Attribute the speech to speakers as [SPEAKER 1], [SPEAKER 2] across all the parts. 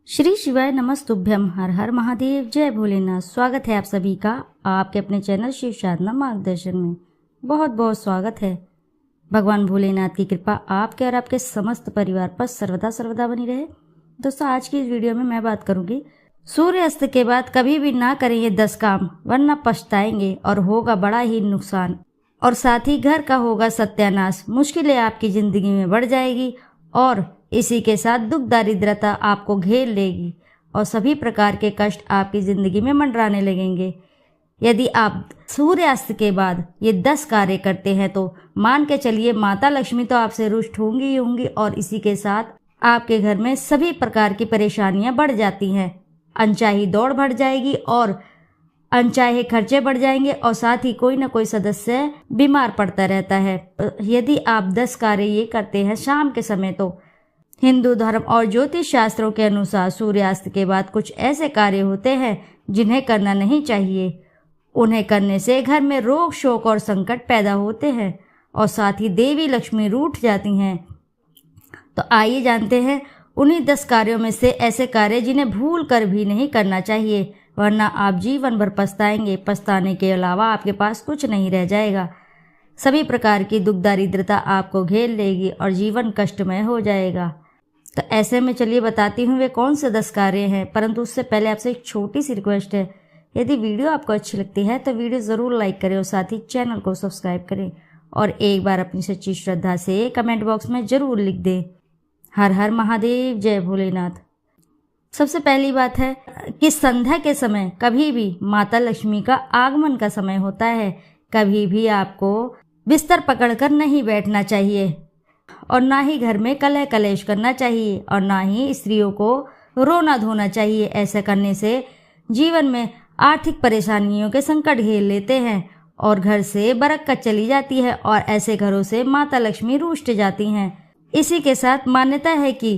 [SPEAKER 1] श्री शिवाय नमस्तुभ्यम। हर हर महादेव, जय भोलेनाथ। स्वागत है आप सभी का आपके अपने चैनल शिव साधना मार्गदर्शन में। बहुत बहुत स्वागत है। भगवान भोलेनाथ की कृपा आपके और आपके समस्त परिवार पर सर्वदा सर्वदा बनी रहे। दोस्तों, आज की इस वीडियो में मैं बात करूंगी, सूर्यास्त के बाद कभी भी ना करें ये 10 काम, वरना पछताएंगे और होगा बड़ा ही नुकसान, और साथ ही घर का होगा सत्यानाश। मुश्किलें आपकी जिंदगी में बढ़ जाएगी और इसी के साथ दुख दारिद्रता आपको घेर लेगी और सभी प्रकार के कष्ट आपकी जिंदगी में मंडराने लगेंगे। यदि आप सूर्यास्त के बाद ये 10 कार्य करते हैं तो मान के चलिए माता लक्ष्मी तो आपसे रुष्ट होंगी ही होंगी, और इसी के साथ आपके घर में सभी प्रकार की परेशानियां बढ़ जाती हैं। अनचाही दौड़ बढ़ जाएगी और अनचाहे खर्चे बढ़ जाएंगे और साथ ही कोई ना कोई सदस्य बीमार पड़ता रहता है। यदि आप 10 कार्य ये करते हैं शाम के समय, तो हिंदू धर्म और ज्योतिष शास्त्रों के अनुसार सूर्यास्त के बाद कुछ ऐसे कार्य होते हैं जिन्हें करना नहीं चाहिए। उन्हें करने से घर में रोग शोक और संकट पैदा होते हैं और साथ ही देवी लक्ष्मी रूठ जाती हैं। तो आइए जानते हैं उन्हीं 10 कार्यों में से ऐसे कार्य जिन्हें भूल कर भी नहीं करना चाहिए, वरना आप जीवन भर पछताएंगे। पछताने के अलावा आपके पास कुछ नहीं रह जाएगा। सभी प्रकार की दुख दारिद्रता आपको घेर लेगी और जीवन कष्टमय हो जाएगा। तो ऐसे में चलिए बताती हूँ वे कौन से 10 कार्य हैं, परंतु उससे पहले आपसे एक छोटी सी रिक्वेस्ट है। यदि वीडियो आपको अच्छी लगती है तो वीडियो ज़रूर लाइक करें और साथ ही चैनल को सब्सक्राइब करें और एक बार अपनी सच्ची श्रद्धा से कमेंट बॉक्स में ज़रूर लिख दें, हर हर महादेव, जय भोलेनाथ। सबसे पहली बात है कि संध्या के समय कभी भी माता लक्ष्मी का आगमन का समय होता है। कभी भी आपको बिस्तर पकड़कर नहीं बैठना चाहिए और ना ही घर में कलह कलेश करना चाहिए और ना ही स्त्रियों को रोना धोना चाहिए। ऐसा करने से जीवन में आर्थिक परेशानियों के संकट घेर लेते हैं और घर से बरकत चली जाती है और ऐसे घरों से माता लक्ष्मी रूष्ट जाती हैं। इसी के साथ मान्यता है कि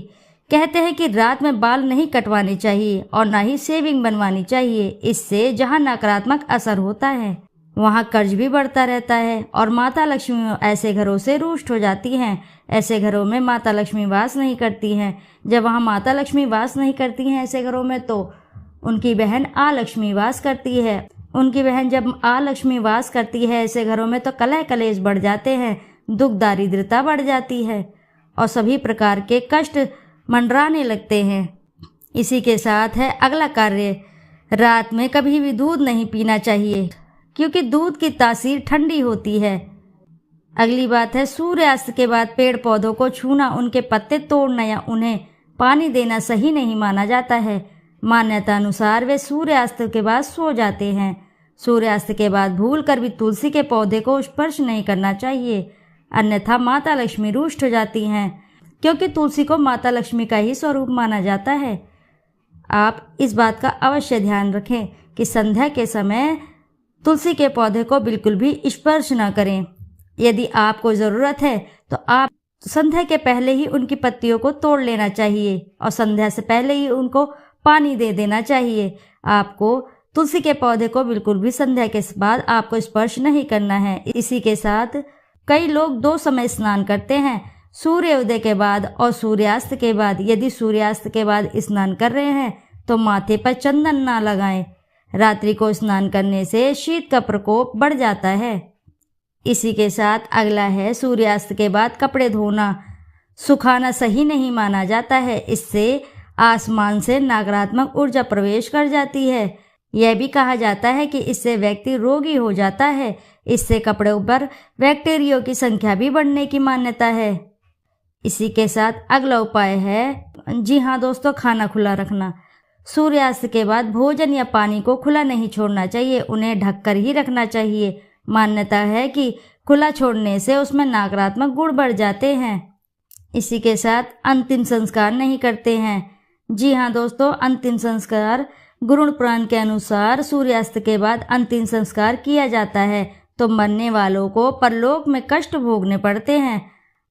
[SPEAKER 1] कहते हैं कि रात में बाल नहीं कटवाने चाहिए और ना ही शेविंग बनवानी चाहिए। इससे जहां नकारात्मक असर होता है वहां कर्ज भी बढ़ता रहता है और माता लक्ष्मी ऐसे घरों से रूष्ट हो जाती हैं। ऐसे घरों में माता लक्ष्मी वास नहीं करती हैं। जब वहां माता लक्ष्मी वास नहीं करती हैं ऐसे घरों में, तो उनकी बहन आ लक्ष्मी वास करती है। उनकी बहन जब आ लक्ष्मी वास करती है ऐसे घरों में, तो कलह कलेश बढ़ जाते हैं, दुख दारिद्रता बढ़ जाती है और सभी प्रकार के कष्ट मंडराने लगते हैं। इसी के साथ है अगला कार्य, रात में कभी भी दूध नहीं पीना चाहिए क्योंकि दूध की तासीर ठंडी होती है। अगली बात है, सूर्यास्त के बाद पेड़ पौधों को छूना, उनके पत्ते तोड़ना या उन्हें पानी देना सही नहीं माना जाता है। मान्यता अनुसार वे सूर्यास्त के बाद सो जाते हैं। सूर्यास्त के बाद भूल कर भी तुलसी के पौधे को स्पर्श नहीं करना चाहिए, अन्यथा माता लक्ष्मी रुष्ट हो जाती हैं, क्योंकि तुलसी को माता लक्ष्मी का ही स्वरूप माना जाता है। आप इस बात का अवश्य ध्यान रखें कि संध्या के समय तुलसी के पौधे को बिल्कुल भी स्पर्श न करें। यदि आपको ज़रूरत है तो आप संध्या के पहले ही उनकी पत्तियों को तोड़ लेना चाहिए और संध्या से पहले ही उनको पानी दे देना चाहिए। आपको तुलसी के पौधे को बिल्कुल भी संध्या के बाद आपको स्पर्श नहीं करना है। इसी के साथ कई लोग 2 समय स्नान करते हैं, सूर्योदय के बाद और सूर्यास्त के बाद। यदि सूर्यास्त के बाद स्नान कर रहे हैं तो माथे पर चंदन ना लगाएं। रात्रि को स्नान करने से शीत का प्रकोप बढ़ जाता है। इसी के साथ अगला है, सूर्यास्त के बाद कपड़े धोना सुखाना सही नहीं माना जाता है। इससे आसमान से नकारात्मक ऊर्जा प्रवेश कर जाती है। यह भी कहा जाता है कि इससे व्यक्ति रोगी हो जाता है। इससे कपड़े पर बैक्टीरिया की संख्या भी बढ़ने की मान्यता है। इसी के साथ अगला उपाय है, जी हाँ दोस्तों, खाना खुला रखना। सूर्यास्त के बाद भोजन या पानी को खुला नहीं छोड़ना चाहिए, उन्हें ढककर ही रखना चाहिए। मान्यता है कि खुला छोड़ने से उसमें नकारात्मक गुण बढ़ जाते हैं। इसी के साथ अंतिम संस्कार नहीं करते हैं। जी हाँ दोस्तों, अंतिम संस्कार गुरुड़ पुराण के अनुसार सूर्यास्त के बाद अंतिम संस्कार किया जाता है तो मरने वालों को परलोक में कष्ट भोगने पड़ते हैं।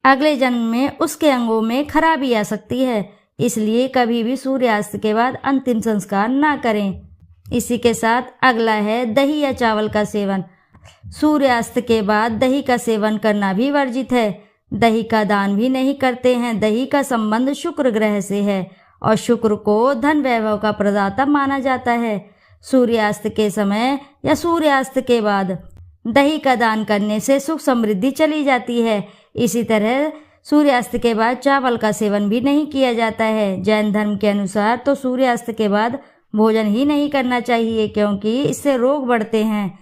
[SPEAKER 1] अगले जन्म में उसके अंगों में खराबी आ सकती है, इसलिए कभी भी सूर्यास्त के बाद अंतिम संस्कार ना करें। इसी के साथ अगला है, दही या चावल का सेवन। सूर्यास्त के बाद दही का सेवन करना भी वर्जित है। दही का दान भी नहीं करते हैं। दही का संबंध शुक्र ग्रह से है और शुक्र को धन वैभव का प्रदाता माना जाता है। सूर्यास्त के समय या सूर्यास्त के बाद दही का दान करने से सुख समृद्धि चली जाती है। इसी तरह सूर्यास्त के बाद चावल का सेवन भी नहीं किया जाता है। जैन धर्म के अनुसार तो सूर्यास्त के बाद भोजन ही नहीं करना चाहिए, क्योंकि इससे रोग बढ़ते हैं।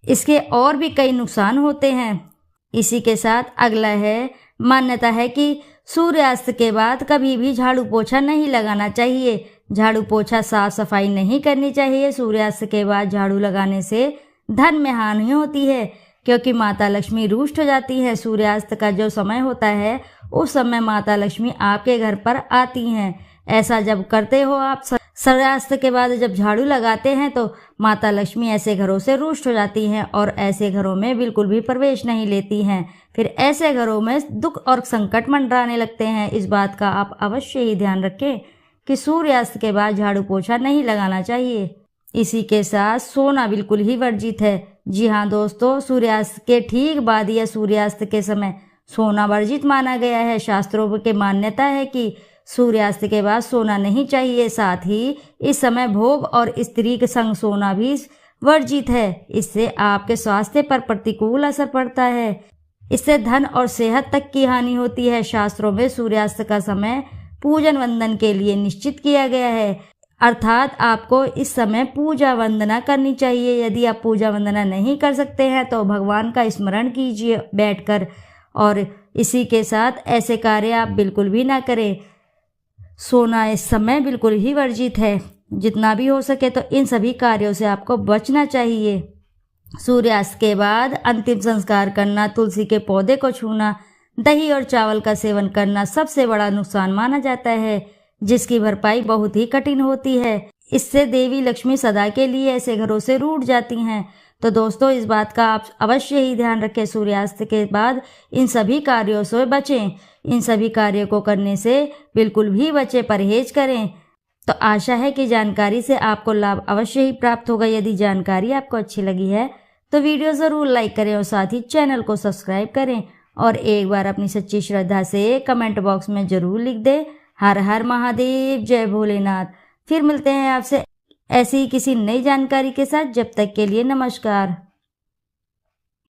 [SPEAKER 1] इसके और भी कई नुकसान होते हैं। इसी के साथ अगला है, मान्यता है कि सूर्यास्त के बाद कभी भी झाड़ू पोछा नहीं लगाना चाहिए। झाड़ू पोछा साफ सफाई नहीं करनी चाहिए। सूर्यास्त के बाद झाड़ू लगाने से धन में हानि होती है, क्योंकि माता लक्ष्मी रुष्ट हो जाती है। सूर्यास्त का जो समय होता है उस समय माता लक्ष्मी आपके घर पर आती हैं। ऐसा जब करते हो आप सूर्यास्त के बाद जब झाड़ू लगाते हैं तो माता लक्ष्मी ऐसे घरों से रुष्ट हो जाती हैं और ऐसे घरों में बिल्कुल भी प्रवेश नहीं लेती हैं। फिर ऐसे घरों में दुख और संकट मंडराने लगते हैं। इस बात का आप अवश्य ही ध्यान रखें कि सूर्यास्त के बाद झाड़ू पोछा नहीं लगाना चाहिए। इसी के साथ सोना बिल्कुल ही वर्जित है। जी हाँ दोस्तों, सूर्यास्त के ठीक बाद या सूर्यास्त के समय सोना वर्जित माना गया है। शास्त्रों के मान्यता है कि सूर्यास्त के बाद सोना नहीं चाहिए। साथ ही इस समय भोग और स्त्री के संग सोना भी वर्जित है। इससे आपके स्वास्थ्य पर प्रतिकूल असर पड़ता है। इससे धन और सेहत तक की हानि होती है। शास्त्रों में सूर्यास्त का समय पूजन वंदन के लिए निश्चित किया गया है, अर्थात आपको इस समय पूजा वंदना करनी चाहिए। यदि आप पूजा वंदना नहीं कर सकते हैं तो भगवान का स्मरण कीजिए बैठकर, और इसी के साथ ऐसे कार्य आप बिल्कुल भी ना करें। सोना इस समय बिल्कुल ही वर्जित है। जितना भी हो सके तो इन सभी कार्यों से आपको बचना चाहिए। सूर्यास्त के बाद अंतिम संस्कार करना, तुलसी के पौधे को छूना, दही और चावल का सेवन करना सबसे बड़ा नुकसान माना जाता है, जिसकी भरपाई बहुत ही कठिन होती है। इससे देवी लक्ष्मी सदा के लिए ऐसे घरों से रूठ जाती हैं। तो दोस्तों, इस बात का आप अवश्य ही ध्यान रखें। सूर्यास्त के बाद इन सभी कार्यों से बचें। इन सभी कार्यों को करने से बिल्कुल भी बचें, परहेज करें। तो आशा है कि जानकारी से आपको लाभ अवश्य ही प्राप्त होगा। यदि जानकारी आपको अच्छी लगी है तो वीडियो ज़रूर लाइक करें और साथ ही चैनल को सब्सक्राइब करें, और एक बार अपनी सच्ची श्रद्धा से कमेंट बॉक्स में ज़रूर लिख दें, हर हर महादेव, जय भोलेनाथ। फिर मिलते हैं आपसे ऐसी ही किसी नई जानकारी के साथ। जब तक के लिए नमस्कार।